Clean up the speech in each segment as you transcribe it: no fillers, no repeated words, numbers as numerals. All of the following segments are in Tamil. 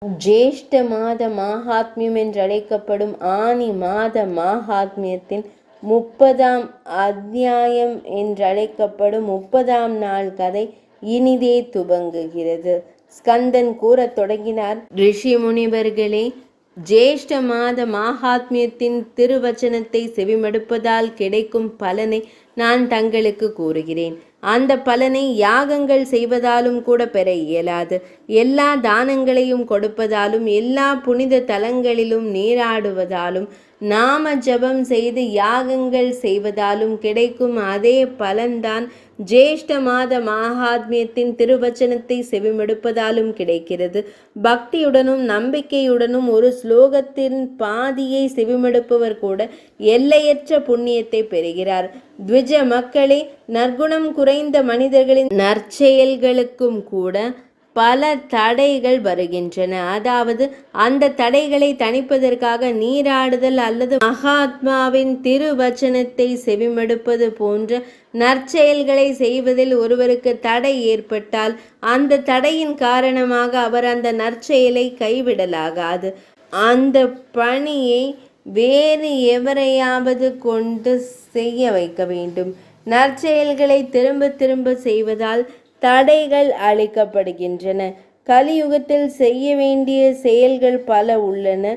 ஜேஷ்ட மாத மாஹாத்மியம் என்றழைக்கப்படும் ஆனி மாத மாஹாத்மியத்தின் 30ஆம் அத்தியாயம் என்றழைக்கப்படும் 30ஆம் நாள் கதை இனிதே துவங்குகிறது. ஸ்கந்தன் கூறத் தொடங்கினார். ரிஷி முனிவர்களே, ஜேஷ்ட மாத மாஹாத்மியத்தின் திருவச்சனத்தை செவிமடுப்பதால் கிடைக்கும் பலனை நான் தங்களுக்கு கூறுகிறேன். அந்த பலனை யாகங்கள் செய்வதாலும் கூட பெற இயலாது. எல்லா தானங்களையும் கொடுப்பதாலும், எல்லா புனித தலங்களிலும் நீராடுவதாலும், நாம ஜபம் செய்து யாகங்கள் செய்வதாலும் கிடைக்கும் அதே பலன்தான் ஜேஷ்ட மாத மாஹாத்மியத்தின் திருவச்சனத்தை செவிமடுப்பதாலும் கிடைக்கிறது. பக்தியுடனும் நம்பிக்கையுடனும் ஒரு ஸ்லோகத்தின் பாதியை செவிமடுப்பவர் கூட எல்லையற்ற புண்ணியத்தை பெறுகிறார். த்விஜ மக்களே, நற்குணம் குறைந்த மனிதர்களின் நற்செயல்களுக்கும் கூட பல தடைகள் வருகின்றன. அதாவது அந்த தடைகளை தணிப்பதற்காக நீராடுதல் அல்லது மகாத்மாவின் திருவச்சனத்தை செவிமடுப்பது போன்ற நற்செயல்களை செய்வதில் ஒருவருக்கு தடை ஏற்பட்டால் அந்த தடையின் காரணமாக அவர் அந்த நற்செயலை கைவிடலாகாது. அந்த பணியை வேறு எவரையாவது கொண்டு செய்ய வைக்க வேண்டும். நற்செயல்களை திரும்ப திரும்ப செய்வதால் தடைகள் அளிக்கப்படுகின்றன. கலியுகத்தில் செய்ய வேண்டிய செயல்கள் பல உள்ளன.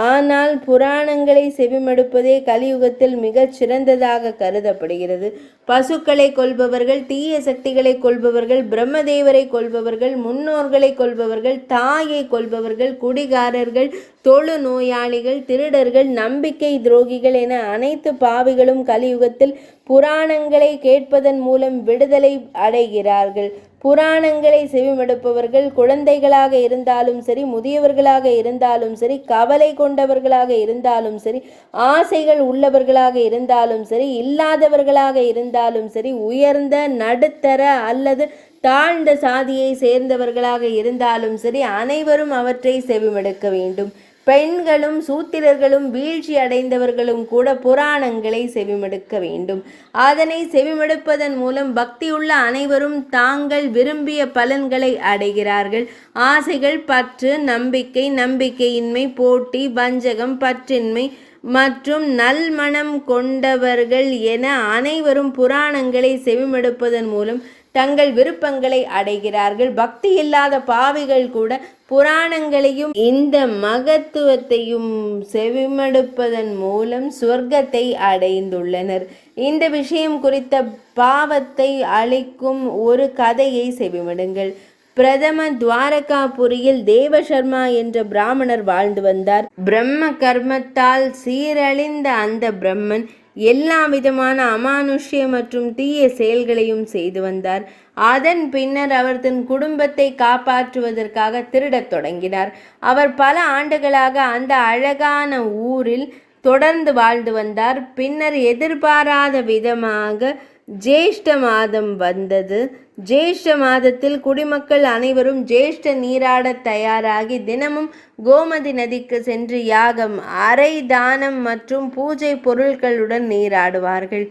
ஆனால் புராணங்களை செவிமடுப்பதே கலியுகத்தில் மிகச் சிறந்ததாக கருதப்படுகிறது. பசுக்களை கொல்பவர்கள், தீய சக்திகளை கொல்பவர்கள், பிரம்மதேவரை கொல்பவர்கள், முன்னோர்களை கொல்பவர்கள், தாயை கொல்பவர்கள், குடிகாரர்கள், தொழு நோயாளிகள், திருடர்கள், நம்பிக்கை துரோகிகள் என அனைத்து பாவிகளும் கலியுகத்தில் புராணங்களை கேட்பதன் மூலம் விடுதலை அடைகிறார்கள். புராணங்களை செவிமடுப்பவர்கள் குழந்தைகளாக இருந்தாலும் சரி, முதியவர்களாக இருந்தாலும் சரி, கவலை கொண்டவர்களாக இருந்தாலும் சரி, ஆசைகள் உள்ளவர்களாக இருந்தாலும் சரி, இல்லாதவர்களாக இருந்தாலும் சரி, உயர்ந்த, நடுத்தர அல்லது தாழ்ந்த சாதியை சேர்ந்தவர்களாக இருந்தாலும் சரி, அனைவரும் அவற்றை செவிமடுக்க வேண்டும். பெண்களும் சூத்திரர்களும் வீழ்ச்சி அடைந்தவர்களும் கூட புராணங்களை செவிமடுக்க வேண்டும். அதனை செவிமடுப்பதன் மூலம் பக்தியுள்ள அனைவரும் தாங்கள் விரும்பிய பலன்களை அடைகிறார்கள். ஆசைகள், பற்று, நம்பிக்கை, நம்பிக்கையின்மை, போட்டி, வஞ்சகம், பற்றின்மை மற்றும் நல்மனம் கொண்டவர்கள் என அனைவரும் புராணங்களை செவிமடுப்பதன் மூலம் தங்கள் விருப்பங்களை அடைகிறார்கள். பக்தி இல்லாத பாவிகள் கூட புராணங்களையும் இந்த மகத்துவத்தையும் செவிமடுப்பதன் மூலம் சொர்க்கத்தை அடைந்துள்ளனர். இந்த விஷயம் குறித்த பாவத்தை அளிக்கும் ஒரு கதையை செவிமடுங்கள். பிரதம துவாரகாபுரியில் தேவசர்மா என்ற பிராமணர் வாழ்ந்து வந்தார். பிரம்ம கர்மத்தால் சீரழிந்த அந்த பிரம்மன் எல்லா விதமான அமானுஷ்ய மற்றும் தீய செயல்களையும் செய்து வந்தார். அதன் பின்னர் அவர் தன் குடும்பத்தை காப்பாற்றுவதற்காக திருடத் தொடங்கினார். அவர் பல ஆண்டுகளாக அந்த அழகான ஊரில் தொடர்ந்து வாழ்ந்து வந்தார். பின்னர் எதிர்பாராத விதமாக ஜேஷ்ட மாதம் வந்தது. ஜேஷ்ட மாதத்தில் குடிமக்கள் அனைவரும் ஜேஷ்ட நீராட தயாராகி தினமும் கோமதி நதிக்கு சென்று யாகம், அரை தானம் மற்றும் பூஜை பொருட்களுடன் நீராடுவார்கள்.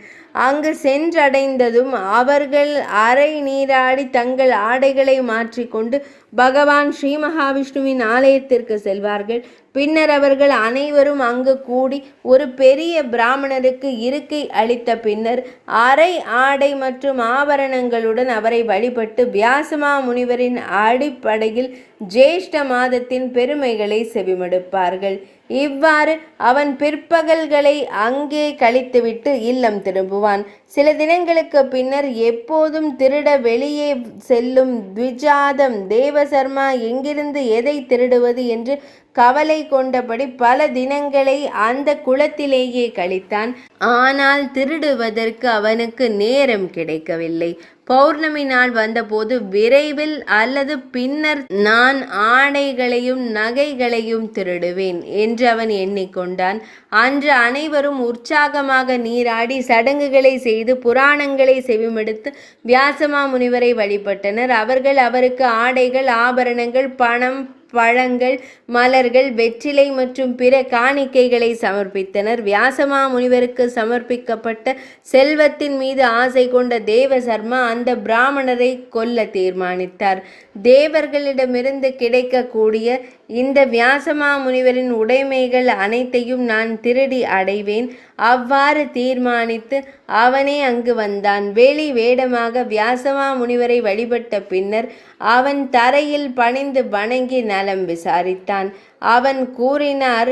அங்கு சென்றடைந்ததும் அவர்கள் அரை நீராடி தங்கள் ஆடைகளை மாற்றிக்கொண்டு பகவான் ஸ்ரீ மகாவிஷ்ணுவின் ஆலயத்திற்கு செல்வார்கள். பின்னர் அவர்கள் அனைவரும் அங்கு கூடி ஒரு பெரிய பிராமணருக்கு இருக்கை அளித்த பின்னர் அரை ஆடை மற்றும் ஆபரணங்களுடன் அவரை வழிபட்டு வியாசமா முனிவரின் அடிப்படையில் ஜேஷ்ட மாதத்தின் பெருமைகளை செவிமடுப்பார்கள். இவ்வாறு அவன் பிற்பகல்களை அங்கே கழித்துவிட்டு இல்லம் திரும்புவான். சில தினங்களுக்கு பின்னர் எப்போதும் திருட வெளியே செல்லும் த்விஜாதம் தேவசர்மா எங்கிருந்து எதை திருடுவது என்று கவலை கொண்டபடி பல தினங்களை அந்த குளத்திலேயே கழித்தான். ஆனால் திருடுவதற்கு அவனுக்கு நேரம் கிடைக்கவில்லை. பௌர்ணமி நாள் வந்தபோது விரைவில் அல்லது பின்னர் நான் ஆடைகளையும் நகைகளையும் திருடுவேன் என்று அவன் எண்ணிக்கொண்டான். அன்று அனைவரும் உற்சாகமாக நீராடி சடங்குகளை செய்து புராணங்களை செவிமடுத்து வியாசமா முனிவரை வழிபட்டனர். அவர்கள் அவருக்கு ஆடைகள், ஆபரணங்கள், பணம், பழங்கள், மலர்கள், வெற்றிலை மற்றும் பிற காணிக்கைகளை சமர்ப்பித்தனர். வியாசமா முனிவருக்கு சமர்ப்பிக்கப்பட்ட செல்வத்தின் மீது ஆசை கொண்ட தேவசர்மா அந்த பிராமணரை கொல்ல தீர்மானித்தார். தேவர்களிடமிருந்து கிடைக்கக்கூடிய இந்த வியாசமா முனிவரின் உடைமைகள் அனைத்தையும் நான் திருடி அடைவேன். அவ்வாறு தீர்மானித்து அவனே அங்கு வந்தான். வெளி வேடமாக வியாசமா முனிவரை வழிபட்ட பின்னர் அவன் தரையில் பணிந்து வணங்கி நலம் விசாரித்தான். அவன் கூறினார்,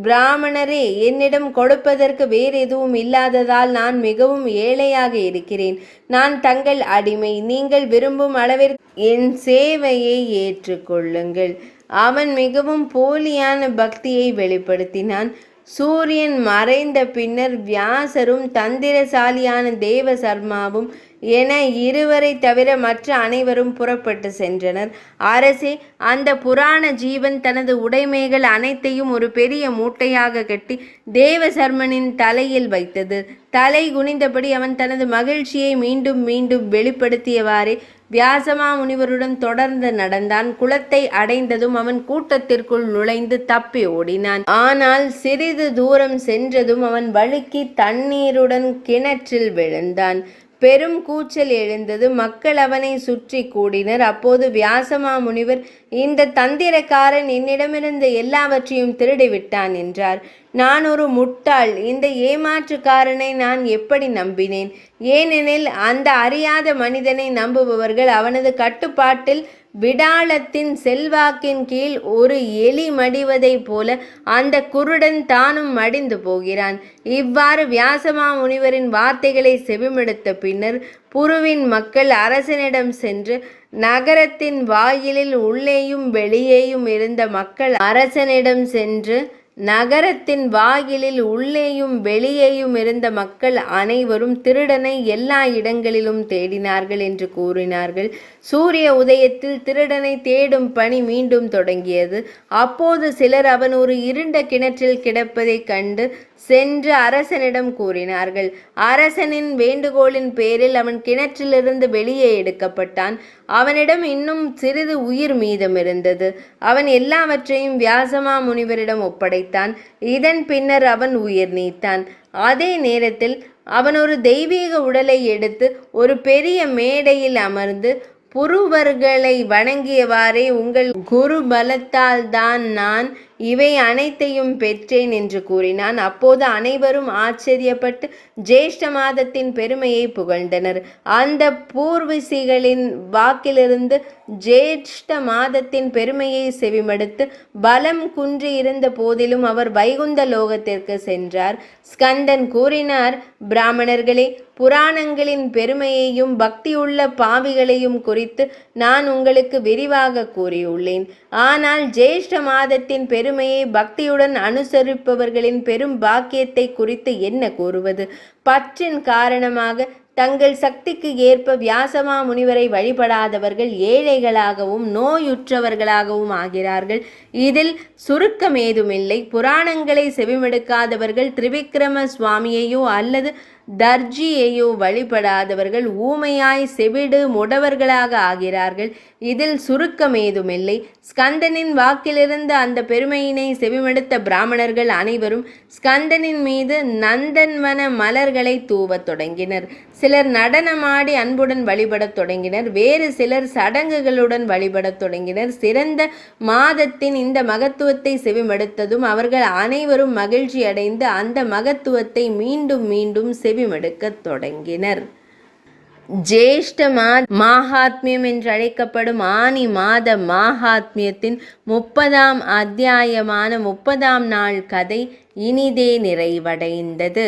பிராமணரே, என்னிடம் கொடுப்பதற்கு வேறு எதுவும் இல்லாததால் நான் மிகவும் ஏழையாக இருக்கிறேன். நான் தங்கள் அடிமை. நீங்கள் விரும்பும் அளவிற்கு என் சேவையை ஏற்றுக்கொள்ளுங்கள். அவன் மிகவும் போலியான பக்தியை வெளிப்படுத்தினான். சூரியன் மறைந்த பின்னர் வியாசரும் தந்திரசாலியான தேவசர்மாவும் என இருவரை தவிர மற்ற அனைவரும் புறப்பட்டு சென்றனர். அரசே, அந்த புராண ஜீவன் தனது உடைமைகள் அனைத்தையும் ஒரு பெரிய மூட்டையாக கட்டி தேவசர்மனின் தலையில் வைத்தது. தலை குனிந்தபடி அவன் தனது மகிழ்ச்சியை மீண்டும் மீண்டும் வெளிப்படுத்தியவாறே வியாசமா முனிவருடன் தொடர்ந்து நடந்தான். குளத்தை அடைந்ததும் அவன் கூட்டத்திற்குள் நுழைந்து தப்பி ஓடினான். ஆனால் சிறிது தூரம் சென்றதும் அவன் வழுக்கி தண்ணீருடன் கிணற்றில் விழுந்தான். பெரும் கூச்சல் எழுந்தது. மக்கள் அவனை சுற்றி கூடினர். அப்போது வியாசமா முனிவர், இந்த தந்திரக்காரன் என்னிடமிருந்து எல்லாவற்றையும் திருடிவிட்டான் என்றார். நான் ஒரு முட்டாள். இந்த ஏமாற்றுக்காரனை நான் எப்படி நம்பினேன்? ஏனெனில் அந்த அறியாத மனிதனை நம்புபவர்கள் அவனது கட்டுப்பாட்டில் விடாளத்தின் செல்வாக்கின் கீழ் ஒரு எலி மடிவதைப் போல அந்த குருடன் தானும் மடிந்து போகிறான். இவ்வாறு வியாசமா முனிவரின் வார்த்தைகளை செவிமடுத்த பின்னர் புருவின் மக்கள் அரசனிடம் சென்று நகரத்தின் வாயிலில் உள்ளேயும் வெளியேயும் இருந்த மக்கள் அரசனிடம் சென்று நகரத்தின் வாயிலில் உள்ளேயும் வெளியேயும் இருந்த மக்கள் அனைவரும் திருடனை எல்லா இடங்களிலும் தேடினார்கள் என்று கூறினார்கள். சூரிய உதயத்தில் திருடனை தேடும் பணி மீண்டும் தொடங்கியது. அப்போது சிலர் அவன் ஒரு இருண்ட கிணற்றில் கிடப்பதைக் கண்டு சென்று அரசனிடம் கூறினார்கள். அரசனின் வேண்டுகோளின் பேரில் அவன் கிணற்றிலிருந்து வெளியே எடுக்கப்பட்டான். அவனிடம் இன்னும் சிறிது உயிர் மீதம் இருந்தது. அவன் எல்லாவற்றையும் வியாசமா முனிவரிடம் ஒப்படைத்தான். இதன் பின்னர் அவன் உயிர் நீத்தான். அதே நேரத்தில் அவன் ஒரு தெய்வீக உடலை எடுத்து ஒரு பெரிய மேடையில் அமர்ந்து, புருவர்களை வணங்கியவாறே, உங்கள் குரு பலத்தால் தான் நான் இவை அனைத்தையும் பெற்றேன் என்று கூறினான். அப்போது அனைவரும் ஆச்சரியப்பட்டு ஜேஷ்ட மாதத்தின் பெருமையை புகழ்ந்தனர். அந்த பூர்வசிகளின் வாக்கிலிருந்து ஜேஷ்ட மாதத்தின் பெருமையை செவிமடுத்து பலம் குன்றி இருந்த போதிலும் அவர் வைகுந்த லோகத்திற்கு சென்றார். ஸ்கந்தன் கூறினார், பிராமணர்களே, புராணங்களின் பெருமையையும் பக்தியுள்ள பாவிகளையும் குறித்து நான் உங்களுக்கு விரிவாக கூறியுள்ளேன். ஆனால் ஜேஷ்ட மாதத்தின் பெருமையை பக்தியுடன் அனுசரிப்பவர்களின் பெரும் பாக்கியத்தை குறித்து என்ன கூறுவது? பற்றின் காரணமாக தங்கள் சக்திக்கு ஏற்ப வியாசமா முனிவரை வழிபடாதவர்கள் ஏழைகளாகவும் நோயுற்றவர்களாகவும் ஆகிறார்கள். இதில் சுருக்கம் ஏதுமில்லை. புராணங்களை செவிமடுக்காதவர்கள் திரிவிக்ரம சுவாமியையோ அல்லது தர்ஜியையோ வழிபடாதவர்கள் ஊமையாய் செவிடு முடவர்களாக ஆகிறார்கள். இதில் சுருக்கம் ஏதுமில்லை. ஸ்கந்தனின் வாக்கிலிருந்து அந்த பெருமையினை செவிமடுத்த பிராமணர்கள் அனைவரும் ஸ்கந்தனின் மீது நந்தன்வன மலர்களை தூவத் தொடங்கினர். சிலர் நடனமாடி அன்புடன் வழிபடத் தொடங்கினர். வேறு சிலர் சடங்குகளுடன் வழிபடத் தொடங்கினர். சிறந்த மாதத்தின் இந்த மகத்துவத்தை செவிமடுத்ததும் அவர்கள் அனைவரும் மகிழ்ச்சி அடைந்து அந்த மகத்துவத்தை மீண்டும் மீண்டும் செவிமடுக்கத் தொடங்கினர். ஜேஷ்ட மாஹாத்மியம் என்றழைக்கப்படும் ஆனி மாத மாஹாத்மியத்தின் 30ஆம் அத்தியாயமான 30ஆம் நாள் கதை இனிதே நிறைவடைந்தது.